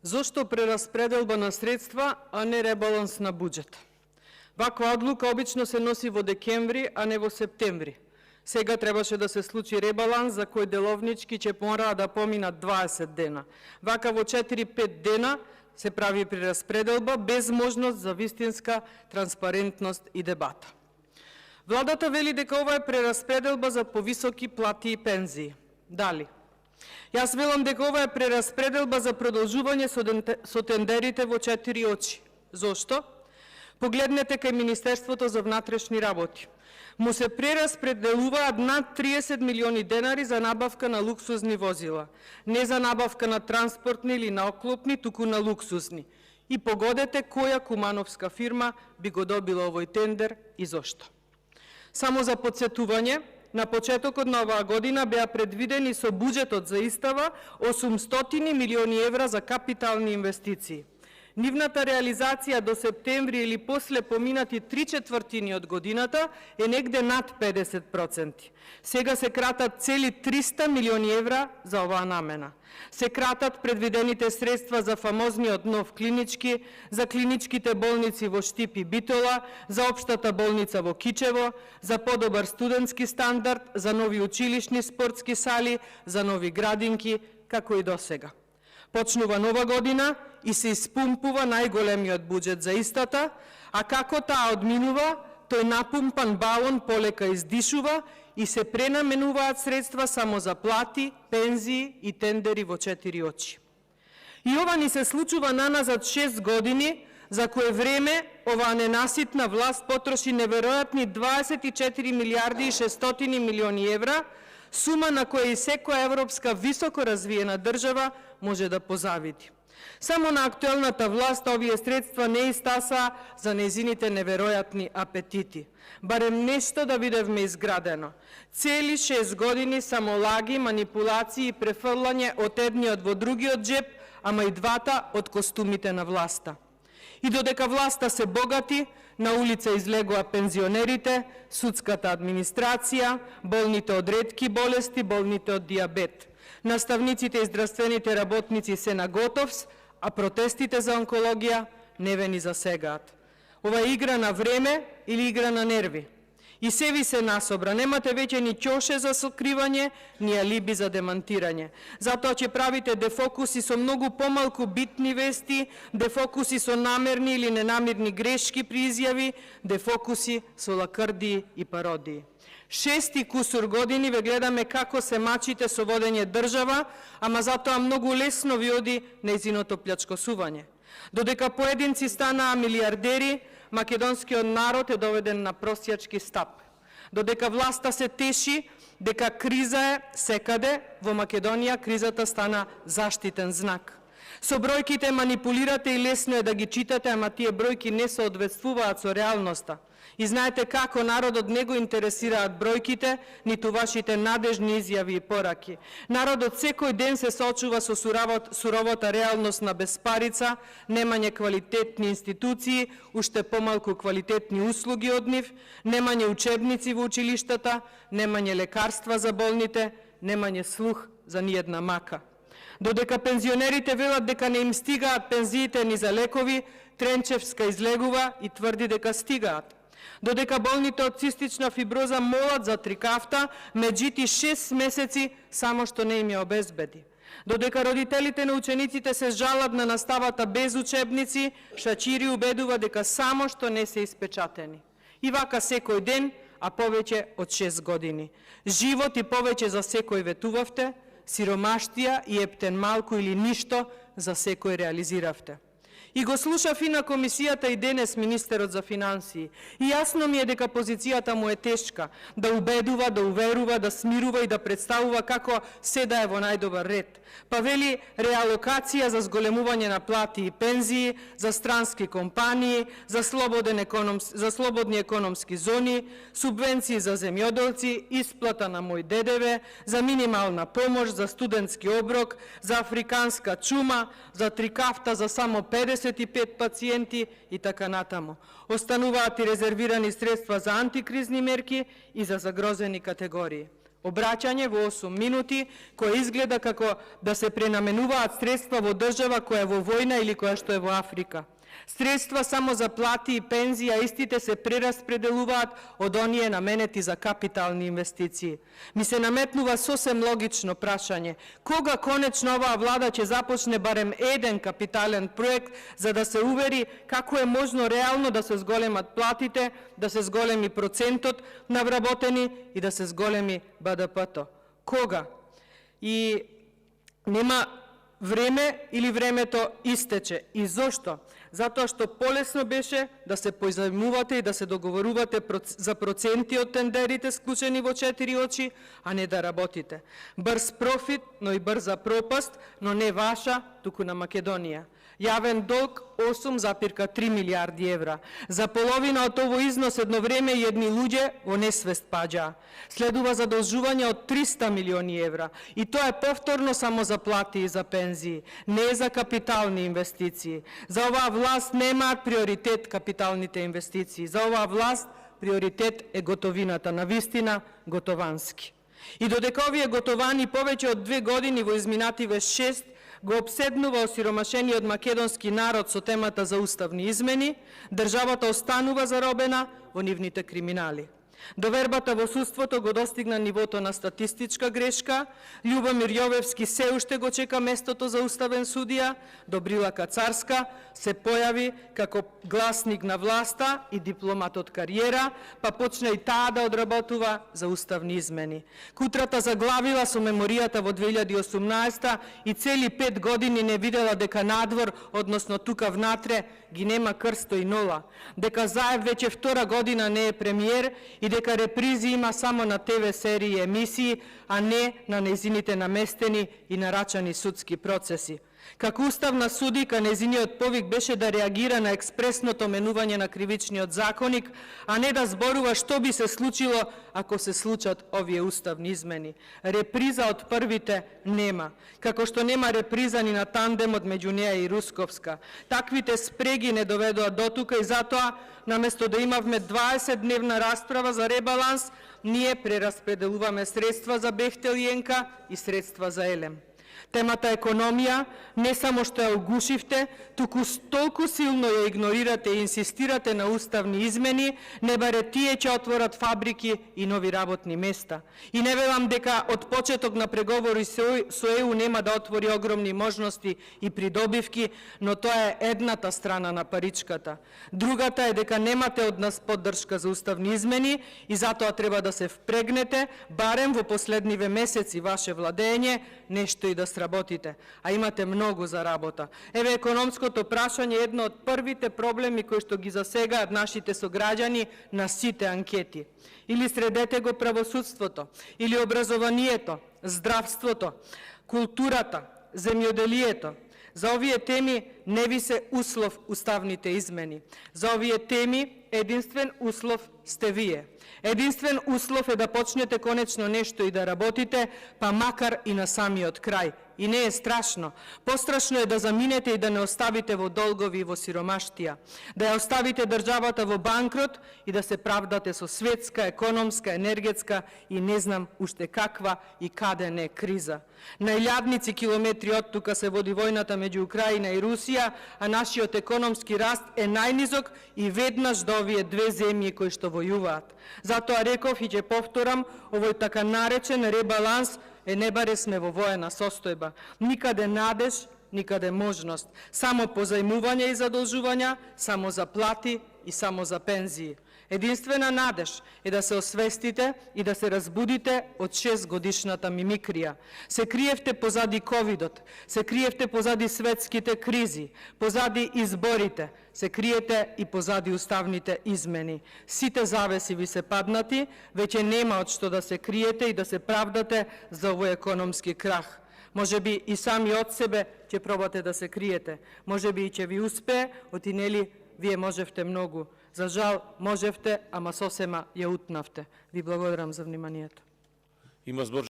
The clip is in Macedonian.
Зошто прераспределба на средства, а не ребаланс на буџет? Ваква одлука обично се носи во декември, а не во септември. Сега требаше да се случи ребаланс за кој деловнички ќе мора да поминат 20 дена. Вака во 4-5 дена се прави прераспределба без можност за вистинска транспарентност и дебата. Владата вели дека ова е прераспределба за повисоки плати и пензии. Дали? Јас велам дека ова е прераспределба за продолжување со тендерите во 4 очи. Зошто? Погледнете кај Министерството за внатрешни работи. Му се прераспределуваат над 30 милиони денари за набавка на луксузни возила. Не за набавка на транспортни или на оклопни, туку на луксузни. И погодете која кумановска фирма би го добила овој тендер и зошто. Само за подсетување, на почетокот на оваа година беа предвидени со буџетот за истава 800 милиони евра за капитални инвестиции. Нивната реализација до септември или после поминати 3/4 од годината е негде над 50%. Сега се кратат цели 300 милиони евра за оваа намена. Се кратат предвидените средства за фамозниот нов клинички, за клиничките болници во Штип и Битола, за општата болница во Кичево, за подобар студентски стандард, за нови училишни спортски сали, за нови градинки, како и досега. Почнува нова година и се испумпува најголемиот буџет за истата, а како таа одминува, тој напумпан балон полека издишува и се пренаменуваат средства само за плати, пензии и тендери во 4 очи. И ова ни се случува наназад 6 години, за кое време оваа ненаситна власт потроши неверојатни 24 милиарди и 600 милиони евра, сума на која и секоја европска високо развиена држава може да позавиди. Само на актуелната власт овие средства не истаса за незините неверојатни апетити. Барем нешто да видевме изградено. Цели 6 години само лаги, манипулации и префрлање од едниот во другиот джеп, ама и двата од костумите на власта. И додека власта се богати, на улица излегува пензионерите, судската администрација, болните од ретки болести, болните од диабет. Наставниците и здравствените работници се на готовс, а протестите за онкологија не ве ни засегаат. Ова е игра на време или игра на нерви. И се ви се насобра, немате веќе ни ќоше за сокривање, ни алиби за демантирање. Затоа ќе правите дефокуси со многу помалку битни вести, дефокуси со намерни или ненамерни грешки при изјави, дефокуси со лакрдии и пародии. 6 кусур години ве гледаме како се мачите со водење држава, ама затоа многу лесно ви оди нејзиното плячкосување. Додека поединци станаа милиардери, македонскиот народ е доведен на просјачки стап. Додека власта се теши дека криза е секаде, во Македонија кризата стана заштитен знак. Со бројките манипулирате и лесно е да ги читате, ама тие бројки не соодветствуваат со реалноста. И знаете како народот не го интересираат бројките, ниту вашите надежни изјави и пораки. Народот секој ден се соочува со суровата реалност на безпарица, немање квалитетни институции, уште помалку квалитетни услуги од нив, немање учебници во училиштата, немање лекарства за болните, немање слух за ниедна мака. Додека пензионерите велат дека не им стигаат пензиите ни за лекови, Тренчевска излегува и тврди дека стигаат. Додека болните од цистична фиброза молат за трикафта, меѓути 6 месеци само што не им ја обезбеди. Додека родителите на учениците се жалат на наставата без учебници, Шачири убедува дека само што не се испечатени. И вака секој ден, а повеќе од 6 години. Живот и повеќе за секој ветувавте, сиромаштија и ептен малку или ништо за секој реализиравте. И го слушав и на комисијата и денес министерот за финансии. И јасно ми е дека позицијата му е тешка, да убедува, да уверува, да смирува и да представува како се да е во најдобар ред. Па вели реалокација за зголемување на плати и пензии, за странски компании, за слободни економски зони, субвенции за земјоделци, исплата на мој ДДВ, за минимална помош, за студентски оброк, за африканска чума, за трикафта за само 55 пациенти и така натаму. Остануваат и резервирани средства за антикризни мерки и за загрозени категории. Обраќање во 8 минути, кој изгледа како да се пренаменуваат средства во држава која е во војна или која што е во Африка. Средства само за плати и пензии, а истите се прераспределуваат од оние наменети за капитални инвестиции. Ми се наметнува сосем логично прашање. Кога конечно оваа влада ќе започне барем еден капитален проект за да се увери како е можно реално да се зголемат платите, да се зголеми процентот на вработени и да се зголеми БДП-то? Кога? И нема време или времето истече. И зошто? Затоа што полесно беше да се позајмувате и да се договорувате за проценти од тендерите склучени во 4 очи, а не да работите. Брз профит, но и брза пропаст, но не ваша, туку на Македонија. Јавен долг 8,3 милиарди евра. За половина од овој износ едно време и едни луѓе во несвест паѓаа. Следува задолжување од 300 милиони евра. И тоа е повторно само за плати и за пензии, не за капитални инвестиции. За оваа власт немаат приоритет капиталните инвестиции. За оваа власт приоритет е готовината, навистина готовански. И додека овие готовани повеќе од 2 години во изминативе 6 го обседнува осиромашениот македонски народ со темата за уставни измени, државата останува заробена во нивните криминали. Довербата во судството го достигна нивото на статистичка грешка, Љубомир Јовевски се уште го чека местото за уставен судија, Добрила Кацарска се појави како гласник на власта и дипломат од кариера, па почна и таа да одработува за уставни измени. Кутрата заглавила со меморијата во 2018 и цели 5 години не видела дека надвор, односно тука внатре, ги нема крсто и нола, дека Заев веќе 2 година не е премиер и дека репризи има само на ТВ серии и емисии, а не на нејзините наместени и нарачани судски процеси. Како уставна судика, нејзиниот повик беше да реагира на експресното менување на кривичниот законник, а не да зборува што би се случило ако се случат овие уставни измени. Реприза од првите нема, како што нема реприза ни на тандемот меѓу неа и Русковска. Таквите спреги не доведоа дотука и затоа, наместо да имавме 20-дневна расправа за ребаланс, ние прераспределуваме средства за Бехтел и ЕНКА и средства за Елем. Темата економија не само што ја огушивте, туку толку силно ја игнорирате и инсистирате на уставни измени, не баре тие ќе отворат фабрики и нови работни места. И не велам дека од почеток на преговори со ЕУ нема да отвори огромни можности и придобивки, но тоа е едната страна на паричката. Другата е дека немате од нас поддршка за уставни измени и затоа треба да се впрегнете, барем во последниве месеци ваше владење, нешто и да сработите, а имате многу за работа. Еве економското прашање е едно од првите проблеми кои што ги засегаат нашите сограѓани на сите анкети. Или средете го правосудството, или образованието, здравството, културата, земјоделието. За овие теми не ви се услов уставните измени. За овие теми единствен услов сте вие. Единствен услов е да почнете конечно нешто и да работите, па макар и на самиот крај. И не е страшно. Пострашно е да заминете и да не оставите во долгови и во сиромаштија. Да ја оставите државата во банкрот и да се правдате со светска, економска, енергетска и не знам уште каква и каде не криза. На илјадници километри од тука се води војната меѓу Украина и Русија, а нашиот економски раст е најнизок и веднаш до овие две земји кои што војуваат. Затоа реков и ќе повторам, овој така наречен ребаланс е не баре сме во воена состојба. Никаде надеж, никаде можност. Само позајмување и задолжувања, само за плати и само за пензии. Единствена надеж е да се освестите и да се разбудите од 6-годишната мимикрија. Се криевте позади ковидот, се криевте позади светските кризи, позади изборите, се криете и позади уставните измени. Сите завеси ви се паднати, веќе нема од што да се криете и да се правдате за овој економски крах. Може би и сами од себе ќе пробате да се криете. Може би и ќе ви успее, отинели вие можевте многу. За жал, можевте, ама сосема ја утнавте. Ви благодарам за вниманието. Има збор